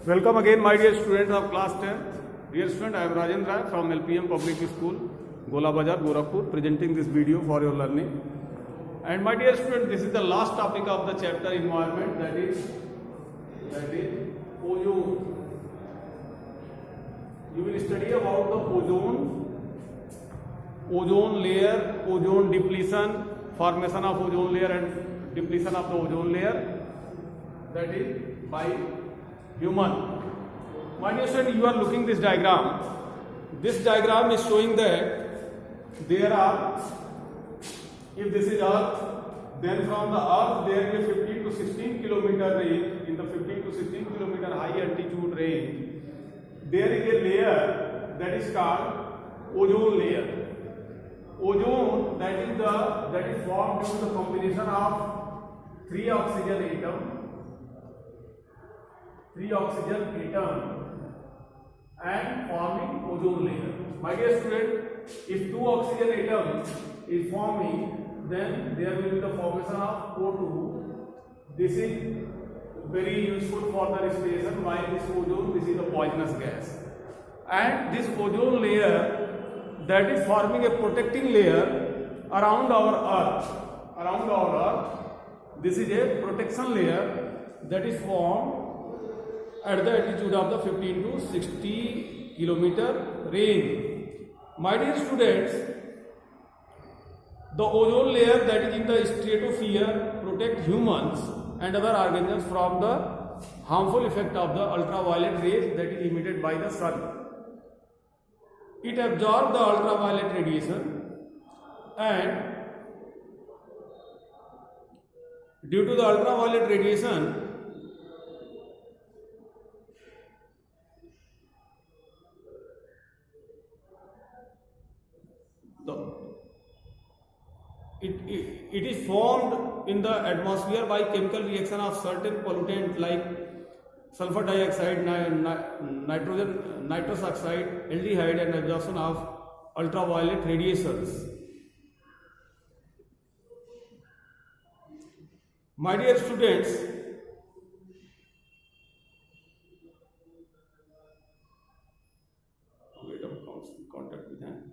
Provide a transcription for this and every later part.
Welcome again, my dear students of class 10th. Dear student, I am Rajendra Rai from LPM Public School, Gola Bazar, Gorakhpur, presenting this video for your learning. And my dear student, this is the last topic of the chapter environment, that is ozone. You will study about the ozone layer, ozone depletion, formation of ozone layer and depletion of the ozone layer, that is by human. My dear student, you are looking this diagram. This diagram is showing that there are, if this is Earth, then from the Earth there is a 15 to 16 kilometer range. In the 15 to 16 kilometer high altitude range, there is a layer that is called ozone layer. Ozone, that is formed due to the combination of three oxygen atom and forming ozone layer. My dear student, if two oxygen atoms is forming, then there will be the formation of O2. This is very useful for the respiration, while this ozone, this is a poisonous gas. And this ozone layer, that is forming a protecting layer around our Earth. This is a protection layer that is formed at the altitude of the 15 to 60 kilometer range. My dear students, the ozone layer that is in the stratosphere protect humans and other organisms from the harmful effect of the ultraviolet rays that is emitted by the sun. It absorbs the ultraviolet radiation, and due to the ultraviolet radiation, it is formed in the atmosphere by chemical reaction of certain pollutants like sulfur dioxide, nitrous oxide, aldehyde, and absorption of ultraviolet radiations. My dear students, contact with them.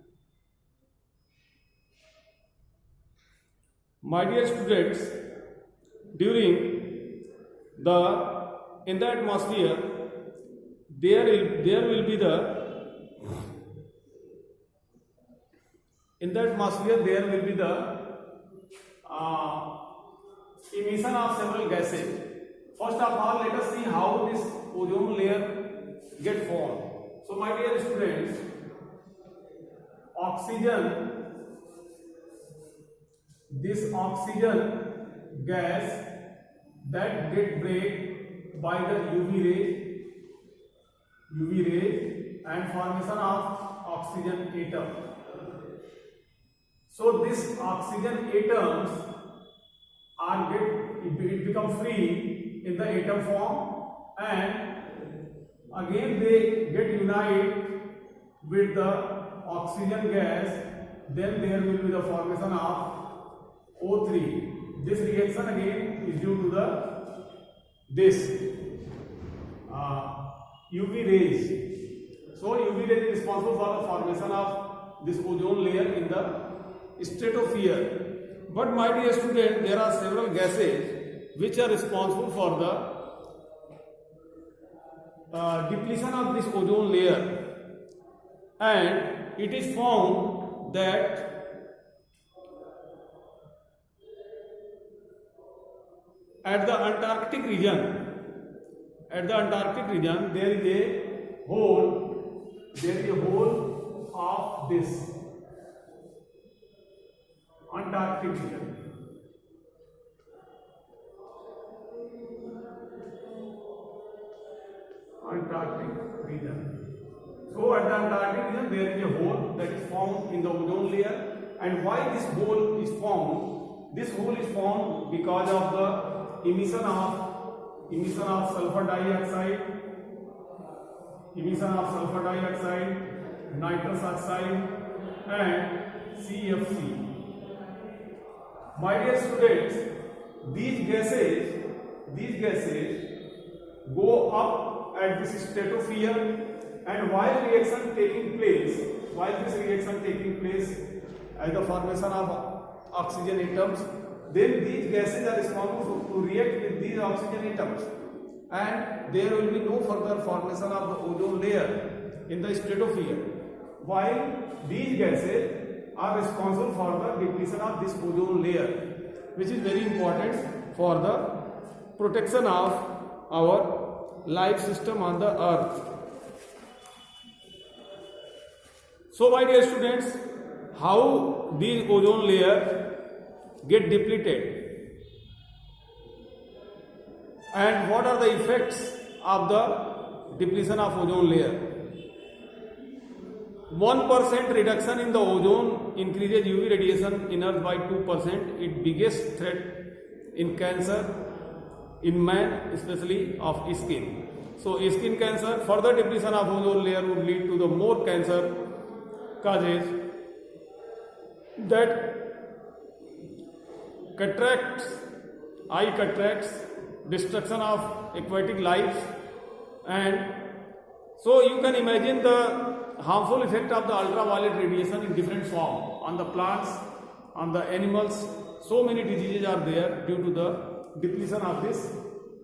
My dear students, in the atmosphere, there will be the emission of several gases. First of all, let us see how this ozone layer get formed. So, my dear students, this oxygen gas that get break by the UV ray and formation of oxygen atom. So this oxygen atoms become free in the atom form, and again they get unite with the oxygen gas. Then there will be the formation of O3. This reaction again is due to this UV rays. So UV rays is responsible for the formation of this ozone layer in the stratosphere. But my dear student, there are several gases which are responsible for the depletion of this ozone layer, and it is found that at the Antarctic region, there is a hole of this Antarctic region. So at the Antarctic region, there is a hole that is formed in the ozone layer. And why this hole is formed? This hole is formed because of the emission of sulfur dioxide, nitrous oxide, and CFC. My dear students, these gases go up at this stratosphere, and while this reaction taking place as the formation of oxygen atoms, then these gases are responsible to react with these oxygen atoms, and there will be no further formation of the ozone layer in the stratosphere, while these gases are responsible for the depletion of this ozone layer, which is very important for the protection of our life system on the earth. So my dear students, how these ozone layer get depleted and what are the effects of the depletion of ozone layer? 1% reduction in the ozone increases UV radiation in Earth by 2%. Its biggest threat in cancer in man, especially of skin. So skin cancer, further depletion of ozone layer would lead to the more cancer causes, that cataracts, eye cataracts, destruction of aquatic life, and so you can imagine the harmful effect of the ultraviolet radiation in different form on the plants, on the animals. So many diseases are there due to the depletion of this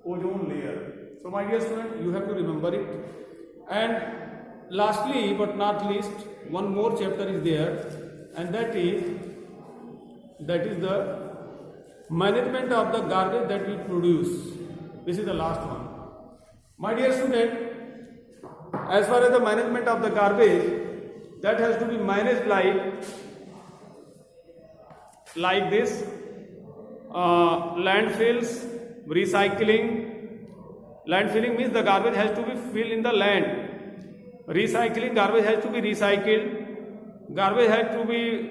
ozone layer. So my dear student, you have to remember it. And lastly but not least, one more chapter is there, and that is the management of the garbage that we produce. This is the last one. My dear student, as far as the management of the garbage, that has to be managed like this: landfills, recycling. Landfilling means the garbage has to be filled in the land. Recycling, garbage has to be recycled. Garbage has to be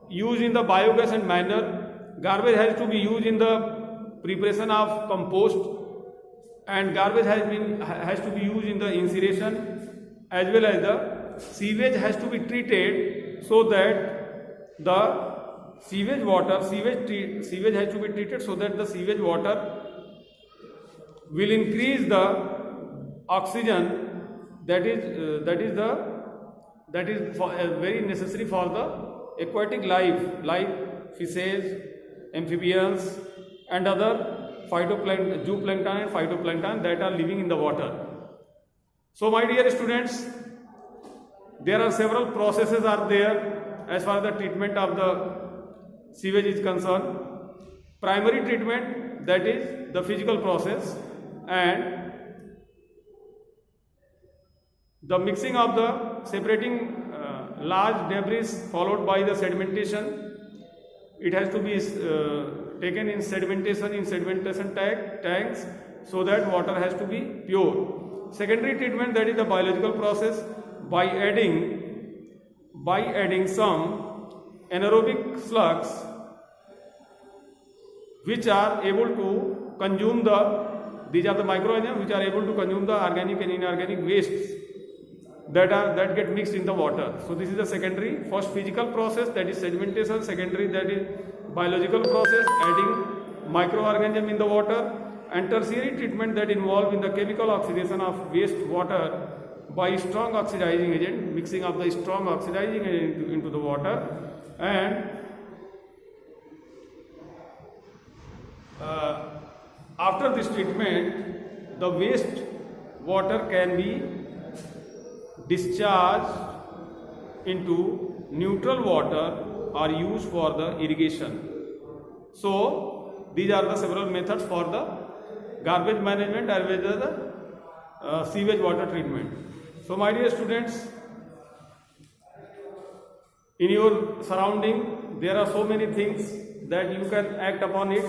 used in the biogas and manure. Garbage has to be used in the preparation of compost, and garbage has to be used in the incineration, as well as the sewage has to be treated, so that the sewage has to be treated so that the sewage water will increase the oxygen that is very necessary for the aquatic life, like fishes, amphibians, and other zooplankton and phytoplankton that are living in the water. So my dear students, there are several processes are there as far as the treatment of the sewage is concerned. Primary treatment, that is the physical process, and the mixing of the separating large debris followed by the sedimentation. It has to be taken in sedimentation tanks, so that water has to be pure. Secondary treatment, that is the biological process, by adding some anaerobic slugs which are able to consume these are the microorganisms which are able to consume the organic and inorganic wastes that get mixed in the water. So this is the secondary. First, physical process, that is sedimentation. Secondary, that is biological process, adding microorganism in the water. And tertiary treatment, that involve in the chemical oxidation of waste water by strong oxidizing agent, mixing of the strong oxidizing agent into the water. And after this treatment, the waste water can be discharged into neutral water or used for the irrigation. So these are the several methods for the garbage management as well as the sewage water treatment. So my dear students, in your surrounding there are so many things that you can act upon it,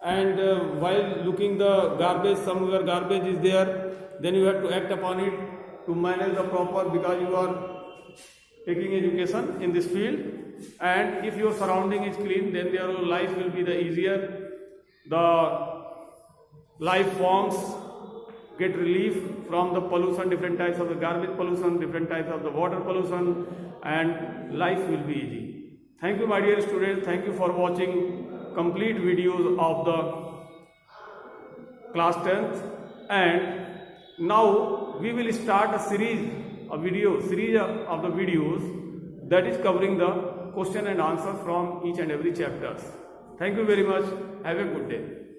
and while looking the garbage, somewhere garbage is there, then you have to act upon it to manage the proper, because you are taking education in this field. And if your surrounding is clean, then your life will be the easier. The life forms get relief from the pollution, different types of the garbage pollution, different types of the water pollution, and life will be easy. Thank you, my dear students. Thank you for watching complete videos of the class 10th, and now we will start a series of the videos that is covering the question and answer from each and every chapters. Thank you very much. Have a good day.